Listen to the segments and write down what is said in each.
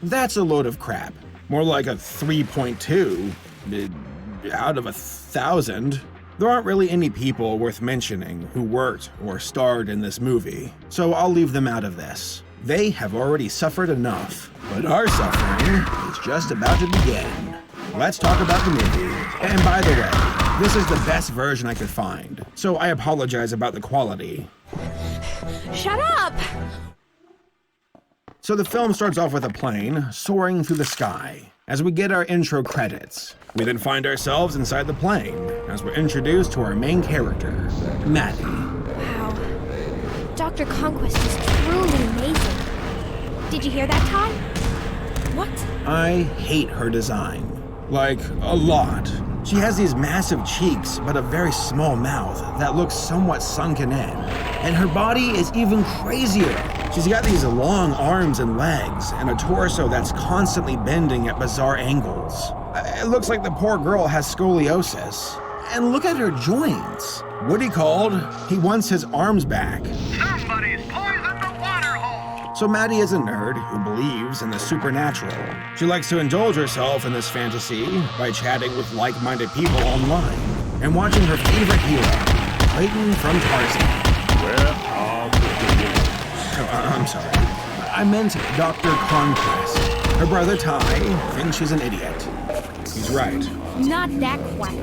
That's a load of crap. More like a 3.2 out of 1,000. There aren't really any people worth mentioning who worked or starred in this movie, so I'll leave them out of this. They have already suffered enough, but our suffering is just about to begin. Let's talk about the movie. And by the way, this is the best version I could find, so I apologize about the quality. Shut up! So the film starts off with a plane soaring through the sky. As we get our intro credits, we then find ourselves inside the plane as we're introduced to our main character, Maddie. Wow. Dr. Conquest is truly amazing. Did you hear that, Ty? What? I hate her design. Like, a lot. She has these massive cheeks, but a very small mouth that looks somewhat sunken in. And her body is even crazier. She's got these long arms and legs, and a torso that's constantly bending at bizarre angles. It looks like the poor girl has scoliosis. And look at her joints. Woody called, he wants his arms back. Somebody's poisoned the water hole! So Maddie is a nerd who believes in the supernatural. She likes to indulge herself in this fantasy by chatting with like-minded people online and watching her favorite hero, Clayton from Tarzan. I'm sorry. I meant Dr. Conquest. Her brother Ty thinks she's an idiot. He's right. Not that quack.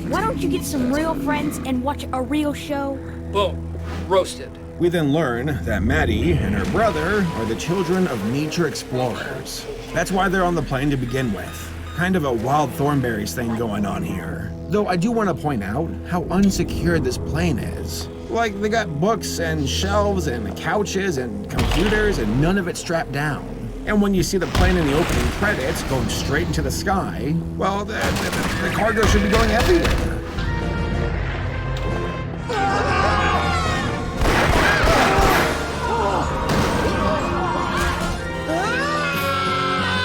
Why don't you get some real friends and watch a real show? Boom. Roasted. We then learn that Maddie and her brother are the children of nature explorers. That's why they're on the plane to begin with. Kind of a wild thornberries thing going on here. Though I do want to point out how unsecured this plane is. Like, they got books and shelves and couches and computers and none of it strapped down. And when you see the plane in the opening credits going straight into the sky, well, the cargo should be going everywhere.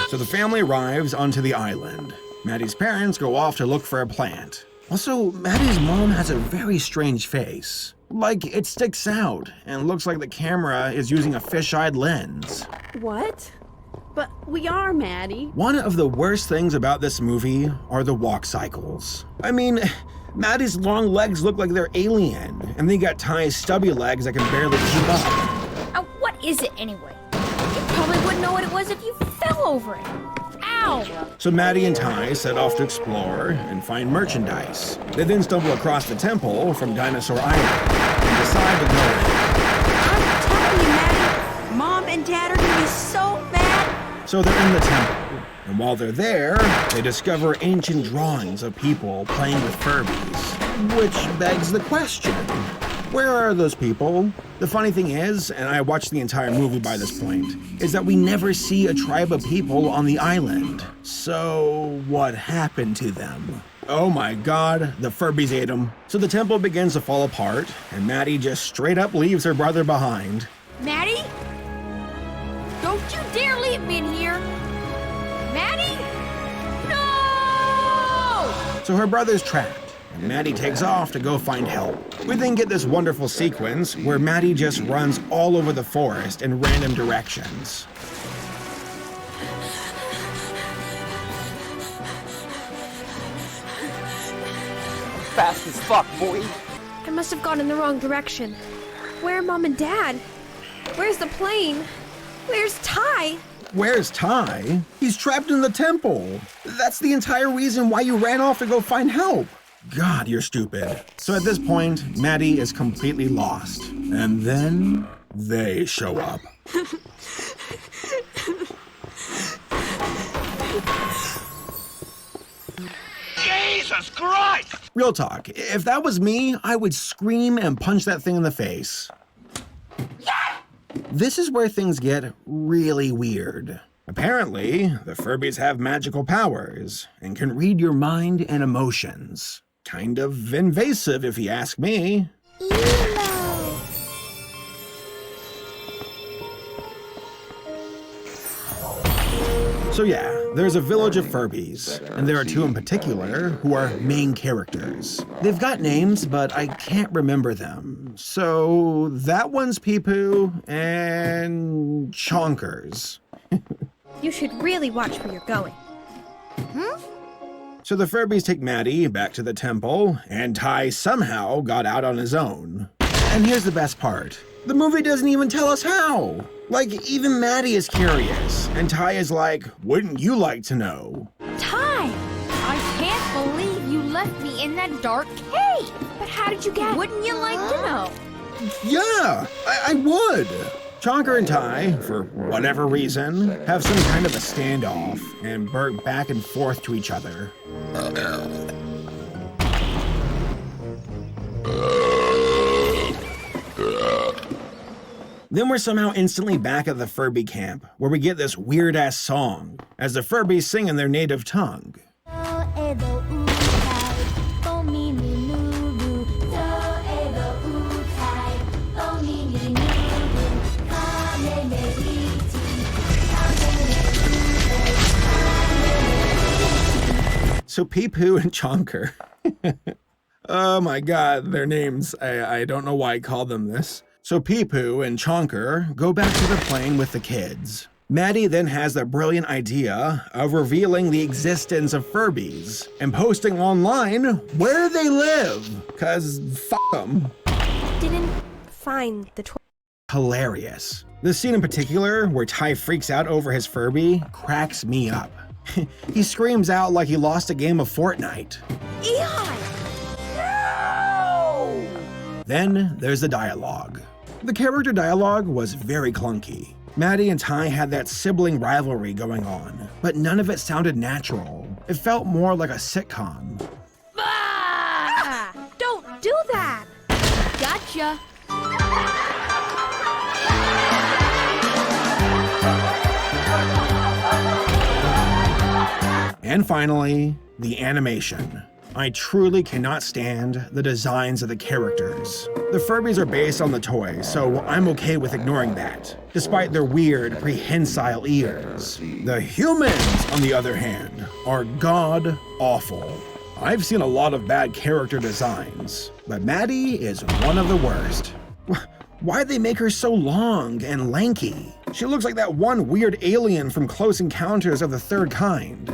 So the family arrives onto the island. Maddie's parents go off to look for a plant. Also, Maddie's mom has a very strange face. Like, it sticks out and looks like the camera is using a fish-eyed lens. What? But we are, Maddie. One of the worst things about this movie are the walk cycles. I mean, Maddie's long legs look like they're alien, and they got Ty's stubby legs that can barely keep up. What is it anyway? You probably wouldn't know what it was if you fell over it. Ow! So Maddie and Ty set off to explore and find merchandise. They then stumble across the temple from Dinosaur Island and decide to go in. I'm telling you, Maddie, Mom and Dad are gonna be so mad. So they're in the temple, and while they're there, they discover ancient drawings of people playing with Furbies. Which begs the question, where are those people? The funny thing is, and I watched the entire movie by this point, is that we never see a tribe of people on the island. So what happened to them? Oh my god, the Furbies ate them. So the temple begins to fall apart, and Maddie just straight up leaves her brother behind. Maddie? Don't you dare leave me in here! Maddie? No! So her brother's trapped, and Maddie takes off to go find help. We then get this wonderful sequence where Maddie just runs all over the forest in random directions. Fast as fuck, boy. I must have gone in the wrong direction. Where are Mom and Dad? Where's the plane? Where's Ty? Where's Ty? He's trapped in the temple. That's the entire reason why you ran off to go find help. God, you're stupid. So at this point, Maddie is completely lost. And then they show up. Jesus Christ! Real talk, if that was me, I would scream and punch that thing in the face. This is where things get really weird. Apparently, the Furbies have magical powers and can read your mind and emotions. Kind of invasive, if you ask me. So yeah, there's a village of Furbies, and there are two in particular who are main characters. They've got names, but I can't remember them. So that one's Peepoo and Chonkers. You should really watch where you're going. So the Furbies take Maddie back to the temple, and Ty somehow got out on his own. And here's the best part. The movie doesn't even tell us how. Like, even Maddie is curious, and Ty is like, wouldn't you like to know? Ty! I can't believe you left me in that dark cave! But how did you get... Wouldn't you like to know? Yeah, I would. Chonker and Ty, for whatever reason, have some kind of a standoff and burp back and forth to each other. Then we're somehow instantly back at the Furby camp, where we get this weird-ass song, as the Furbies sing in their native tongue. So Pee-Poo and Chonker. Oh my god, their names, I don't know why I called them this. So Pee-Poo and Chonker go back to the plane with the kids. Maddie then has the brilliant idea of revealing the existence of Furbies and posting online where they live, cause fuck them. Didn't find the toy. Hilarious. This scene in particular, where Ty freaks out over his Furby, cracks me up. He screams out like he lost a game of Fortnite. Eli! No! Then there's the dialogue. The character dialogue was very clunky. Maddie and Ty had that sibling rivalry going on, but none of it sounded natural. It felt more like a sitcom. Ah! Don't do that! Gotcha! And finally, the animation. I truly cannot stand the designs of the characters. The Furbies are based on the toys, so I'm okay with ignoring that, despite their weird, prehensile ears. The humans, on the other hand, are god-awful. I've seen a lot of bad character designs, but Maddie is one of the worst. Why'd they make her so long and lanky? She looks like that one weird alien from Close Encounters of the Third Kind.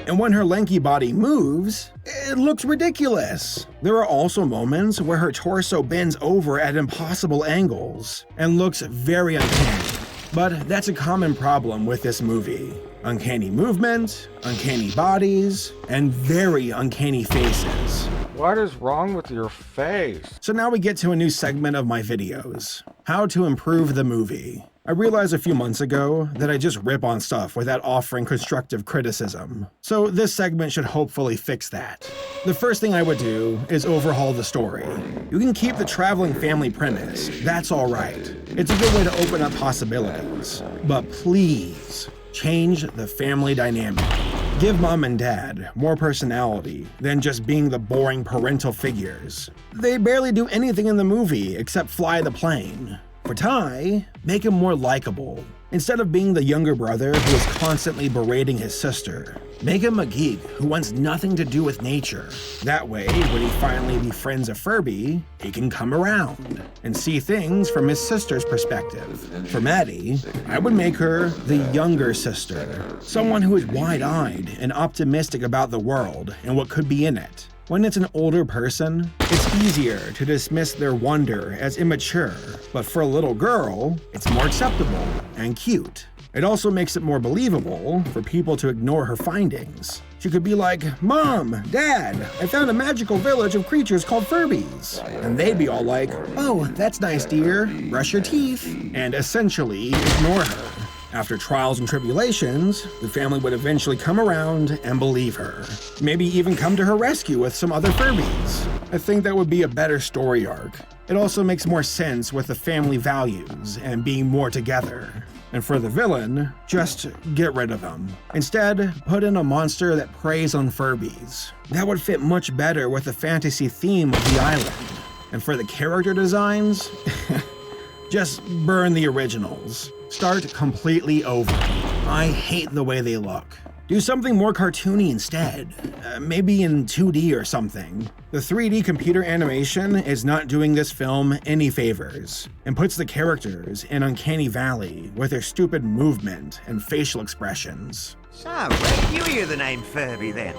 And when her lanky body moves, it looks ridiculous. There are also moments where her torso bends over at impossible angles and looks very uncanny. But that's a common problem with this movie. Uncanny movement, uncanny bodies, and very uncanny faces. What is wrong with your face? So now we get to a new segment of my videos. How to improve the movie. I realized a few months ago that I just rip on stuff without offering constructive criticism. So this segment should hopefully fix that. The first thing I would do is overhaul the story. You can keep the traveling family premise, that's alright. It's a good way to open up possibilities. But please, change the family dynamic. Give mom and dad more personality than just being the boring parental figures. They barely do anything in the movie except fly the plane. For Ty, make him more likable. Instead of being the younger brother who is constantly berating his sister, make him a geek who wants nothing to do with nature. That way, when he finally befriends a Furby, he can come around and see things from his sister's perspective. For Maddie, I would make her the younger sister, someone who is wide-eyed and optimistic about the world and what could be in it. When it's an older person, it's easier to dismiss their wonder as immature, but for a little girl, it's more acceptable and cute. It also makes it more believable for people to ignore her findings. She could be like, "Mom, Dad, I found a magical village of creatures called Furbies." And they'd be all like, "Oh, that's nice, dear. Brush your teeth," and essentially ignore her. After trials and tribulations, the family would eventually come around and believe her. Maybe even come to her rescue with some other Furbies. I think that would be a better story arc. It also makes more sense with the family values and being more together. And for the villain, just get rid of him. Instead, put in a monster that preys on Furbies. That would fit much better with the fantasy theme of the island. And for the character designs, just burn the originals. Start completely over. I hate the way they look. Do something more cartoony instead. Maybe in 2D or something. The 3D computer animation is not doing this film any favors, and puts the characters in uncanny valley with their stupid movement and facial expressions. So, where did you hear the name Furby then?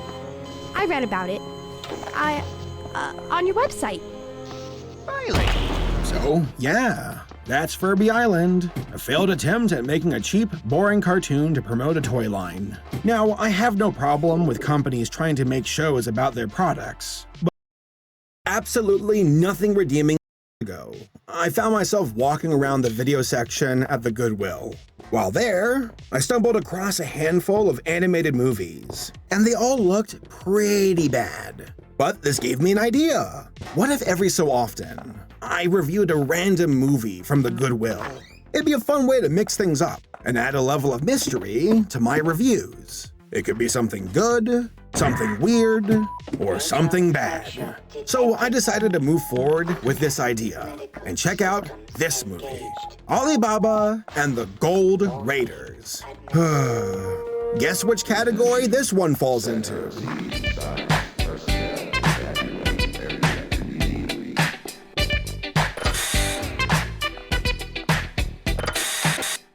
I read about it. On your website. Really? So, yeah, that's Furby Island, a failed attempt at making a cheap, boring cartoon to promote a toy line. Now, I have no problem with companies trying to make shows about their products, but absolutely nothing redeeming ago. I found myself walking around the video section at the Goodwill. While there, I stumbled across a handful of animated movies, and they all looked pretty bad. But this gave me an idea. What if every so often, I reviewed a random movie from the Goodwill? It'd be a fun way to mix things up and add a level of mystery to my reviews. It could be something good, something weird, or something bad. So I decided to move forward with this idea and check out this movie, Alibaba and the Gold Raiders. Guess which category this one falls into?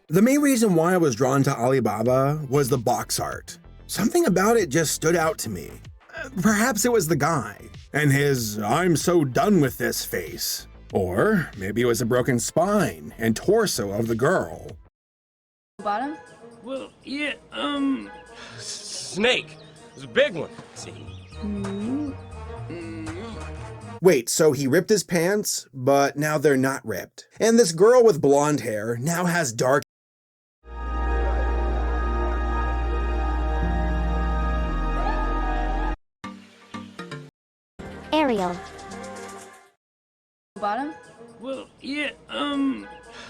The main reason why I was drawn to Alibaba was the box art. Something about it just stood out to me. Perhaps it was the guy, and his "I'm so done with this" face. Or maybe it was the broken spine and torso of the girl. Bottom? Well, yeah, snake. It was a big one, see? Wait, so he ripped his pants, but now they're not ripped. And this girl with blonde hair now has dark Ariel. Bottom? Well, yeah,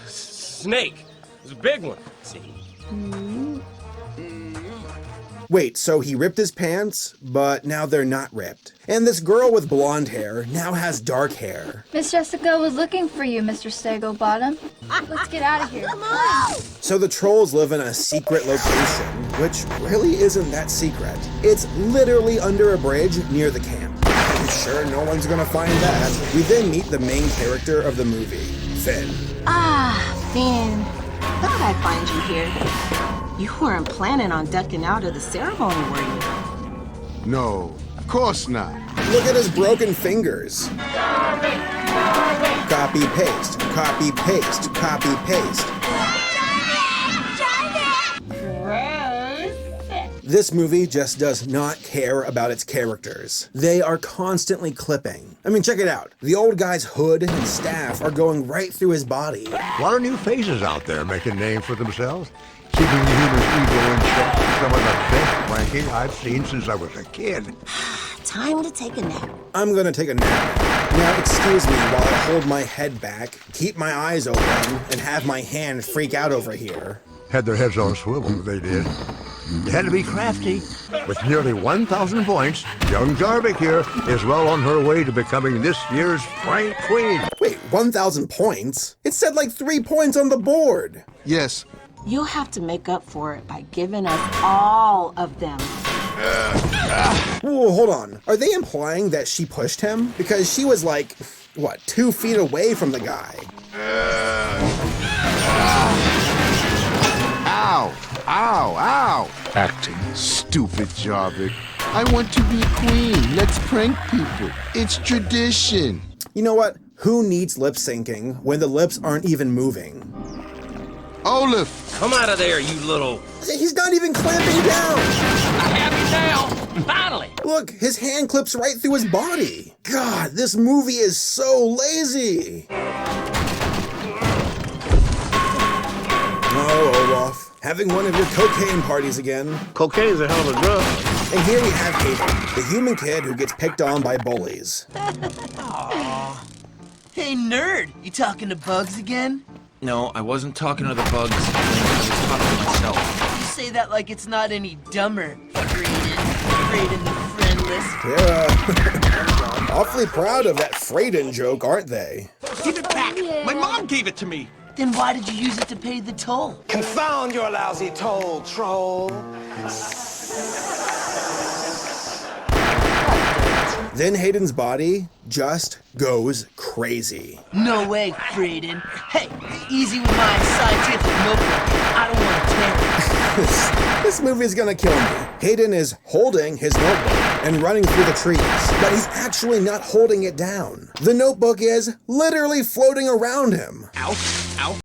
snake. It was a big one, see? Wait, so he ripped his pants, but now they're not ripped. And this girl with blonde hair now has dark hair. Miss Jessica was looking for you, Mr. Stego Bottom. Let's get out of here. Come on! So the trolls live in a secret location, which really isn't that secret. It's literally under a bridge near the camp. I'm sure no one's gonna find that. We then meet the main character of the movie, Finn. Ah, Finn. Thought I'd find you here. You weren't planning on ducking out of the ceremony, were you? No, of course not. Look at his broken fingers. Copy, paste, copy, paste, copy, paste. This movie just does not care about its characters. They are constantly clipping. I mean, check it out. The old guy's hood and staff are going right through his body. A lot of new faces out there making names for themselves. Keeping the human ego in check is some of the best ranking I've seen since I was a kid. Time to take a nap. I'm gonna take a nap. Now, excuse me while I hold my head back, keep my eyes open, and have my hand freak out over here. Had their heads on a swivel, they did. You had to be crafty. With nearly 1,000 points, young Jarvik here is well on her way to becoming this year's Frank Queen. Wait, 1,000 points? It said like 3 points on the board. Yes. You'll have to make up for it by giving us all of them. Whoa, hold on. Are they implying that she pushed him? Because she was like, what, 2 feet away from the guy? Ow! Ow! Ow! Acting. Stupid Jarvik. I want to be queen. Let's prank people. It's tradition. You know what? Who needs lip syncing when the lips aren't even moving? Olaf! Come out of there, you little... He's not even clamping down! I have you down! Finally! Look, his hand clips right through his body. God, this movie is so lazy. Oh, Olaf, having one of your cocaine parties again. Cocaine's a hell of a drug. And here we have Hayden, the human kid who gets picked on by bullies. Hey, nerd! You talking to Bugs again? No, I wasn't talking to the bugs. I was talking to myself. You say that like it's not any dumber. Frayden the friendless. Yeah. Awfully proud of that Frayden joke, aren't they? Give it back! My mom gave it to me! Then why did you use it to pay the toll? Confound your lousy toll, troll. Then Hayden's body just goes crazy. No way, Frayden. Hey, easy with my scientific notebook. I don't want to tear it. This movie is gonna kill me. Hayden is holding his notebook and running through the trees, but he's actually not holding it down. The notebook is literally floating around him. Ow, ow.